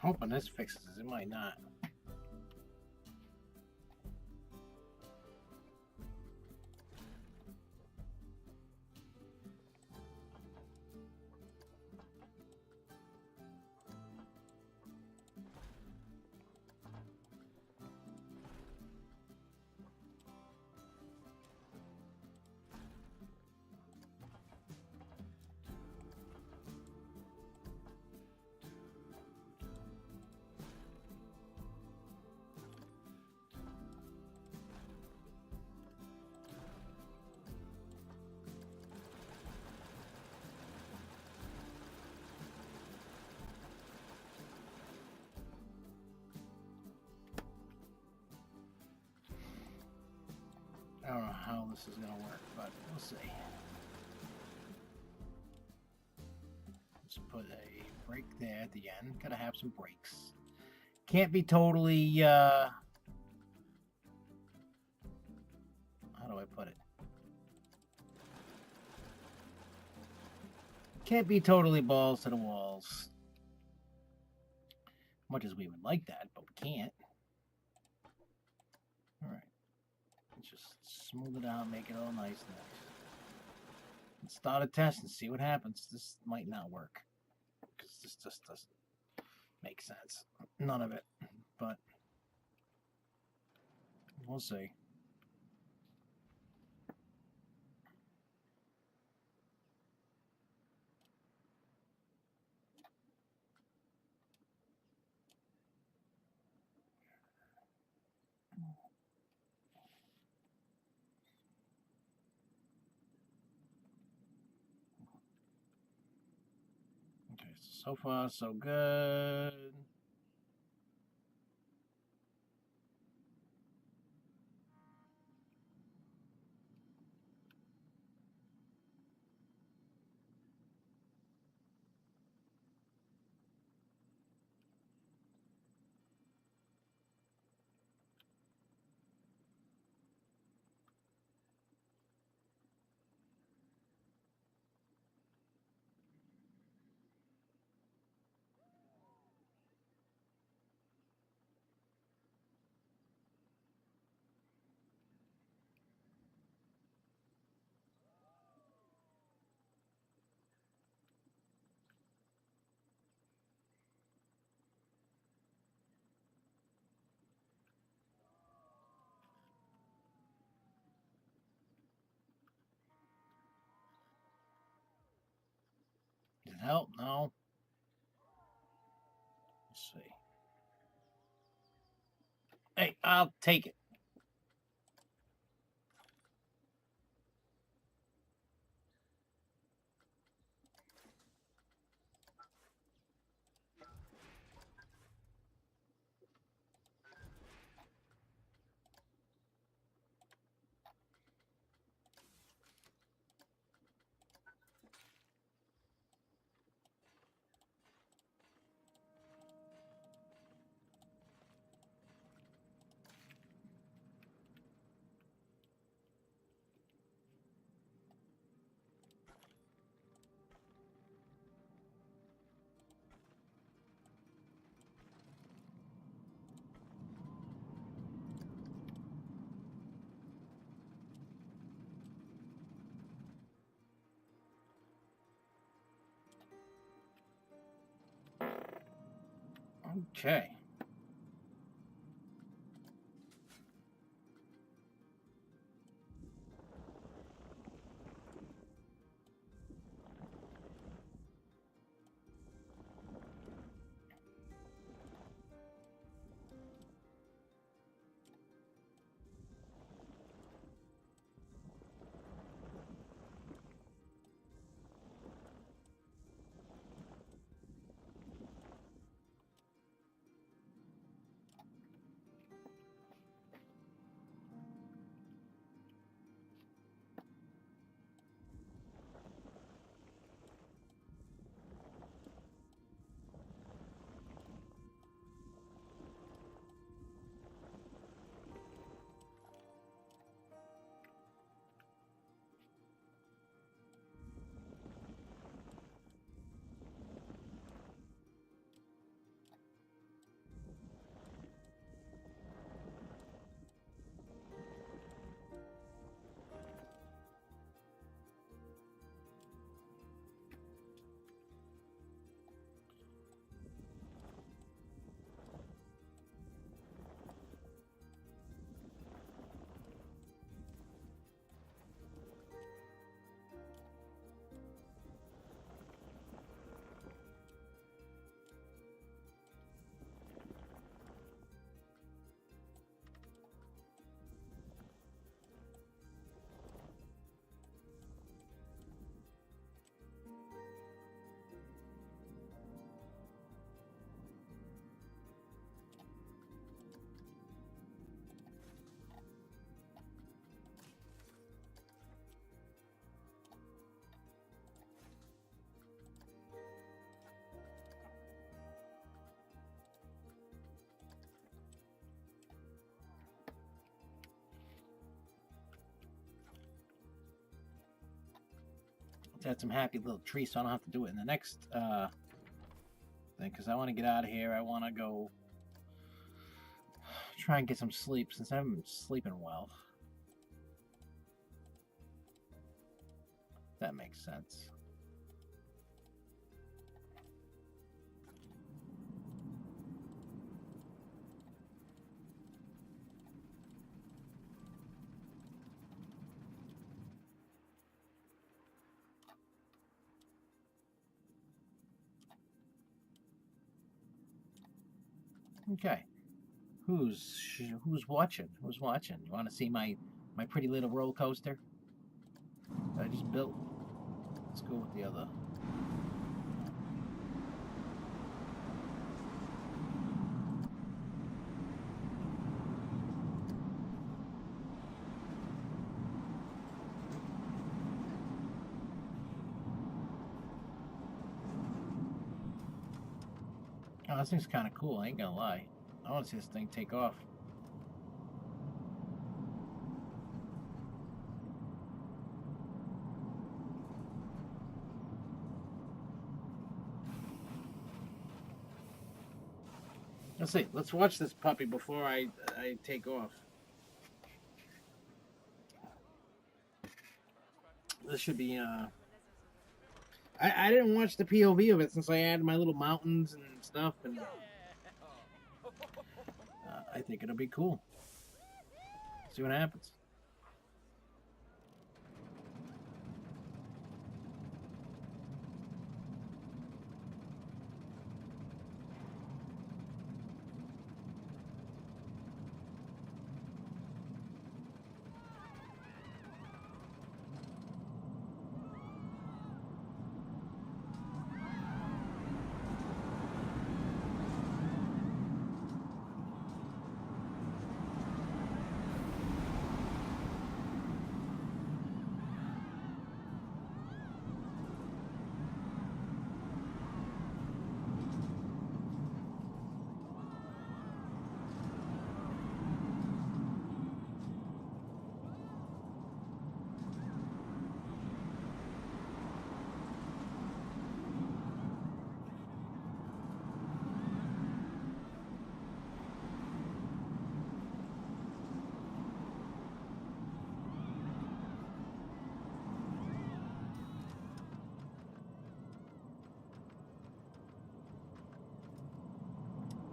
hoping this fixes it. It might not. I don't know how this is going to work, but we'll see. Let's put a break there at the end. Gotta have some breaks. Can't be totally, how do I put it? Can't be totally balls to the walls. Much as we would like that, but we can't. Alright. Let's just smooth it out, make it all nice. Let's start a test and see what happens. This might not work. Because this just doesn't make sense. None of it. But we'll see. Okay, so far so good. Did it help? No. Let's see. Hey, I'll take it. Okay. Add some happy little trees so I don't have to do it in the next thing, because I want to get out of here. I want to go try and get some sleep since I haven't been sleeping well. That makes sense. Okay. Who's watching? Who's watching? You want to see my pretty little roller coaster that I just built? Let's go with the other. Oh, this thing's kind of cool. I ain't gonna lie. I want to see this thing take off. Let's see. Let's watch this puppy before I take off. This should be I didn't watch the POV of it since I added my little mountains and stuff, and I think it'll be cool. See what happens.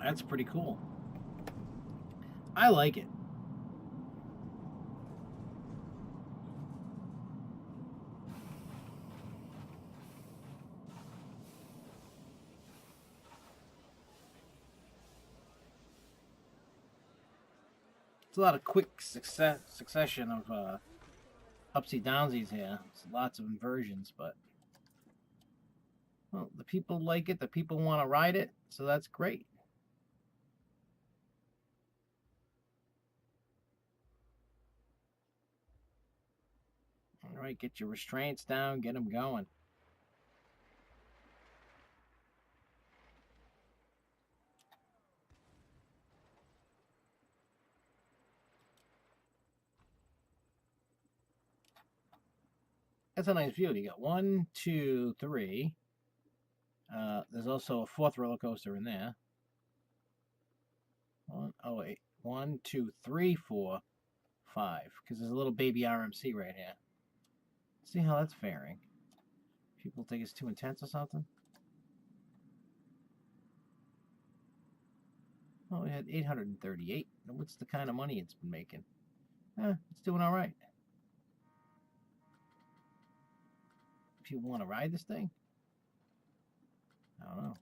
That's pretty cool. I like it. It's a lot of quick succession of upsy downsies here. It's lots of inversions, but well, the people like it. The people want to ride it, so that's great. All right, get your restraints down, get them going. That's a nice view. You got 1, 2, 3. There's also a fourth roller coaster in there. 1, 2, 3, 4, 5. Because there's a little baby RMC right here. See how that's faring. People think it's too intense or something. Oh, we had 838. What's the kind of money it's been making? It's doing all right. People want to ride this thing? I don't know.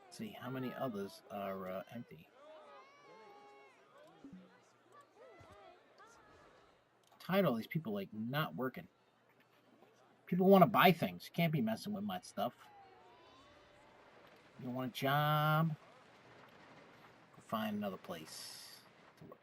Let's see how many others are empty. Tired of all these people like not working. People want to buy things. You can't be messing with my stuff. You want a job? Go find another place to work.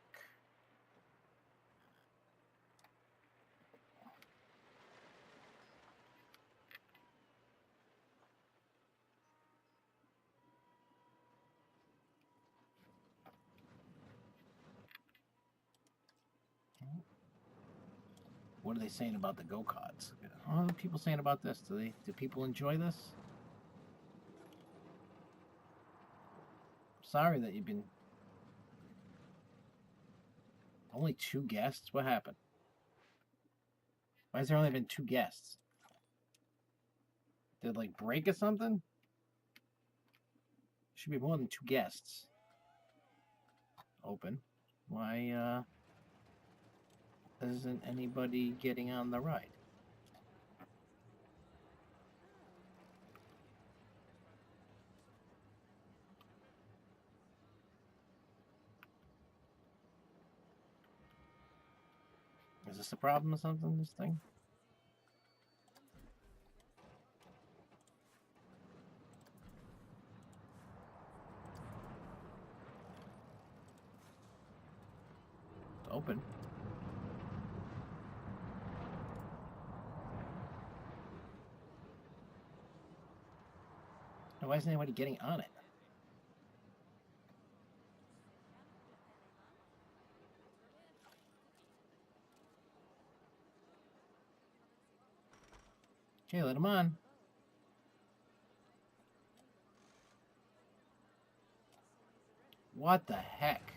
What are they saying about the go-karts? What are people saying about this? Do people enjoy this? Sorry that you've been... Only 2 guests? What happened? Why has there only been 2 guests? Did it, like, break or something? Should be more than 2 guests. Open. Why, isn't anybody getting on the ride? Is this a problem or something, this thing? It's open. Why isn't anybody getting on it? Okay, let him on. What the heck?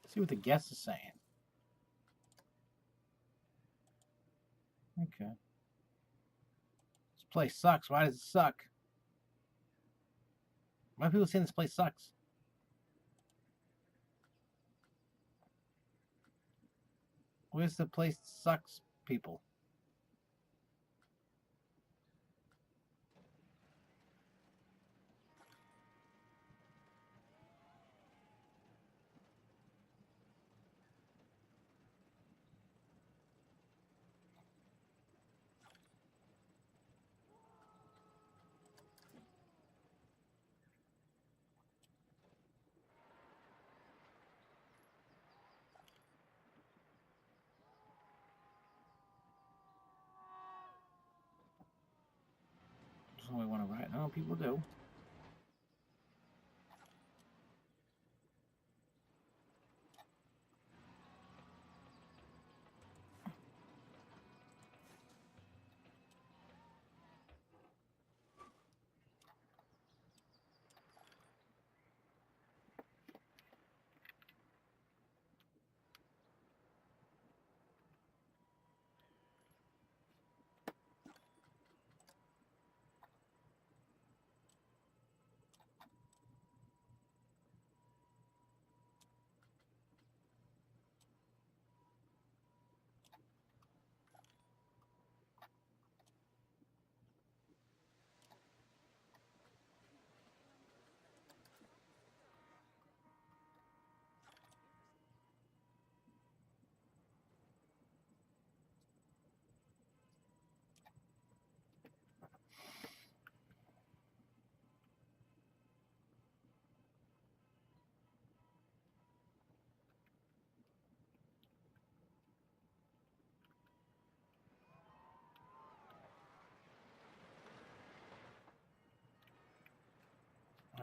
See what the guest is saying. Okay. This place sucks. Why does it suck? Why are people saying this place sucks? Where's the place sucks, people? Doesn't nobody want to ride? No, people do.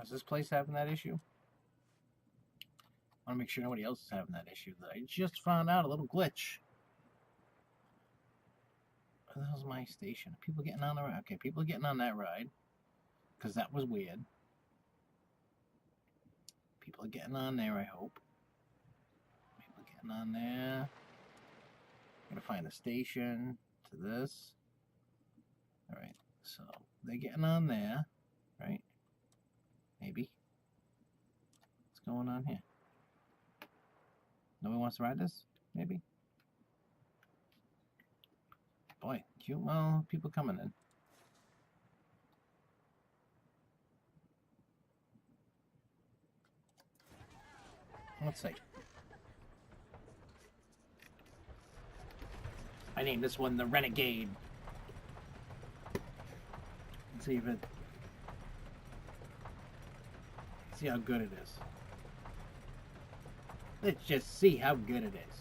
Is this place having that issue? I want to make sure nobody else is having that issue that I just found out. A little glitch. Where the hell's my station? People getting on the ride? Okay, people are getting on that ride. Because that was weird. People are getting on there, I hope. People are getting on there. I'm going to find a station to this. Alright, so they're getting on there. Right? Maybe. What's going on here? Nobody wants to ride this? Maybe? Boy, cute. Well, people coming in. Let's see. I named this one the Renegade. Let's see if it... See how good it is. Let's just see how good it is.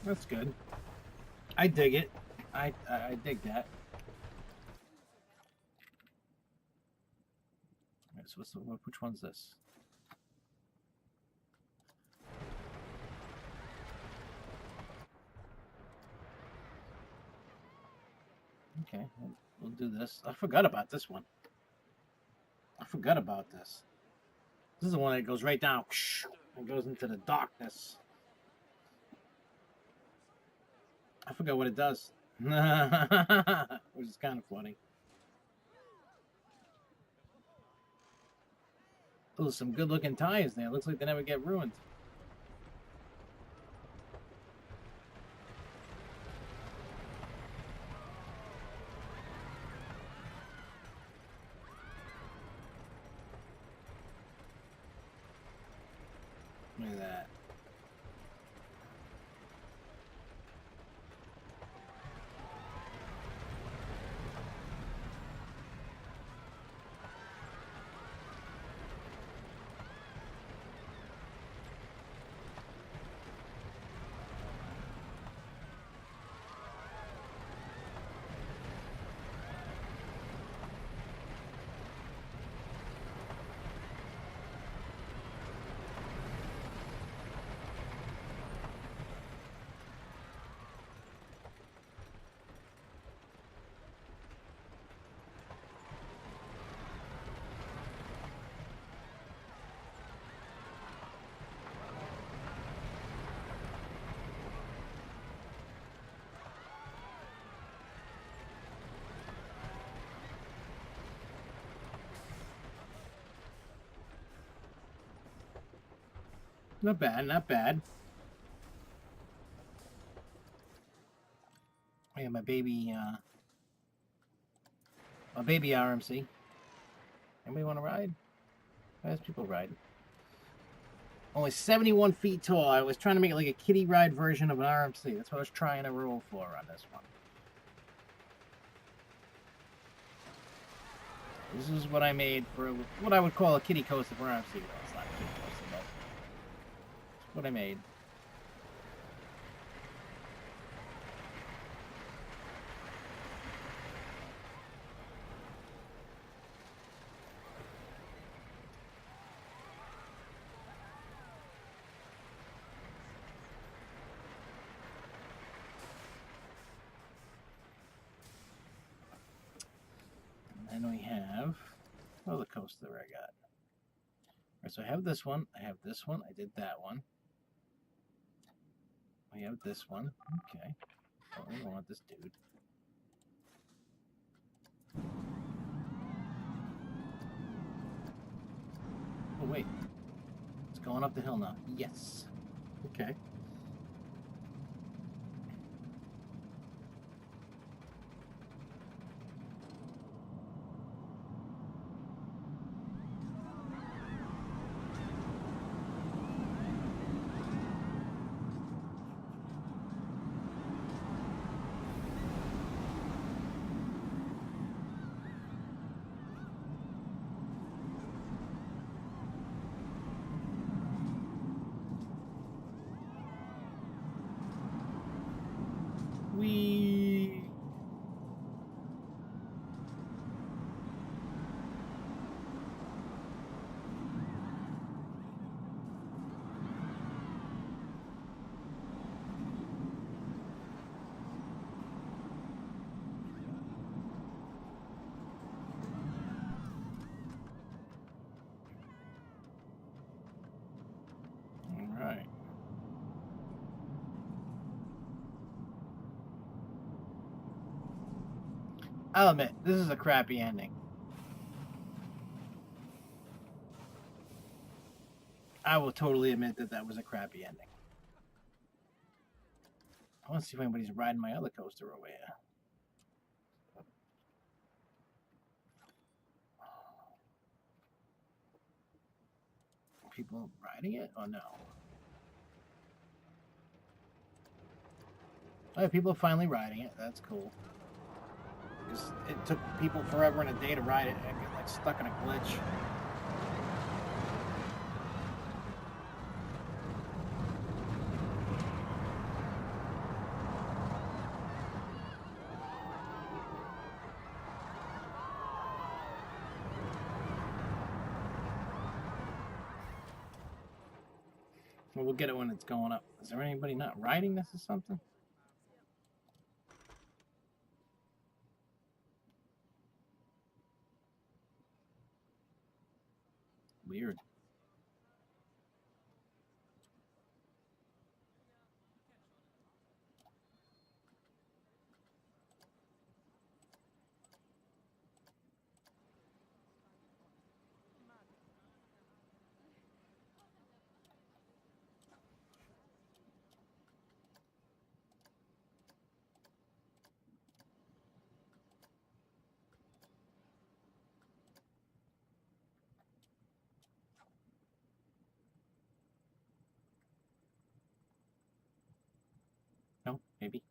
That's good. I dig it. I dig that. Right, so which one's this? Okay, we'll do this. I forgot about this one. I forgot about this. This is the one that goes right down and goes into the darkness. I forgot what it does. Which is kind of funny. Oh, some good looking tires there. Looks like they never get ruined. Look at that. Not bad, not bad. I got my baby RMC. Anybody want to ride? There's people riding. Only 71 feet tall. I was trying to make it like a kiddie ride version of an RMC. That's what I was trying to roll for on this one. This is what I made for what I would call a kiddie coaster for RMC. Well, it's not a kiddie coaster, but it's what I made. And then we have roller coaster I got. Alright, so I have this one. I have this one. I did that one. We have this one. Okay. Oh, we don't want this dude. wait. It's going up the hill now. Yes. Okay. We. All right. I'll admit, this is a crappy ending. I will totally admit that that was a crappy ending. I want to see if anybody's riding my other coaster over here. People riding it or no? Oh, people are finally riding it. That's cool. Because it took people forever and a day to ride it. I got like stuck in a glitch. Well, we'll get it when it's going up. Is there anybody not riding this or something? Weird. No, maybe.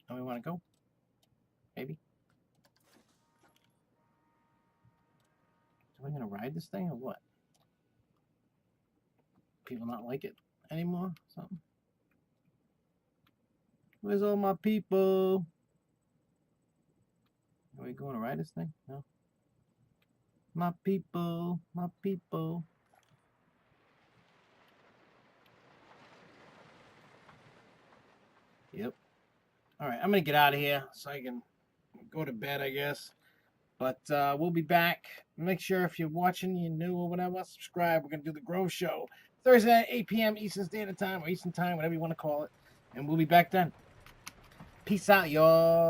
Don't we want to go? Maybe. Are we gonna ride this thing or what? People not like it anymore? Something. Where's all my people? Are we going to ride this thing? No. My people, my people. Yep. All right, I'm gonna get out of here so I can go to bed, I guess. But we'll be back. Make sure if you're watching, you're new or whatever, subscribe. We're gonna do the Grove Show Thursday at 8 p.m. Eastern Standard Time or Eastern Time, whatever you want to call it. And we'll be back then. Peace out, y'all.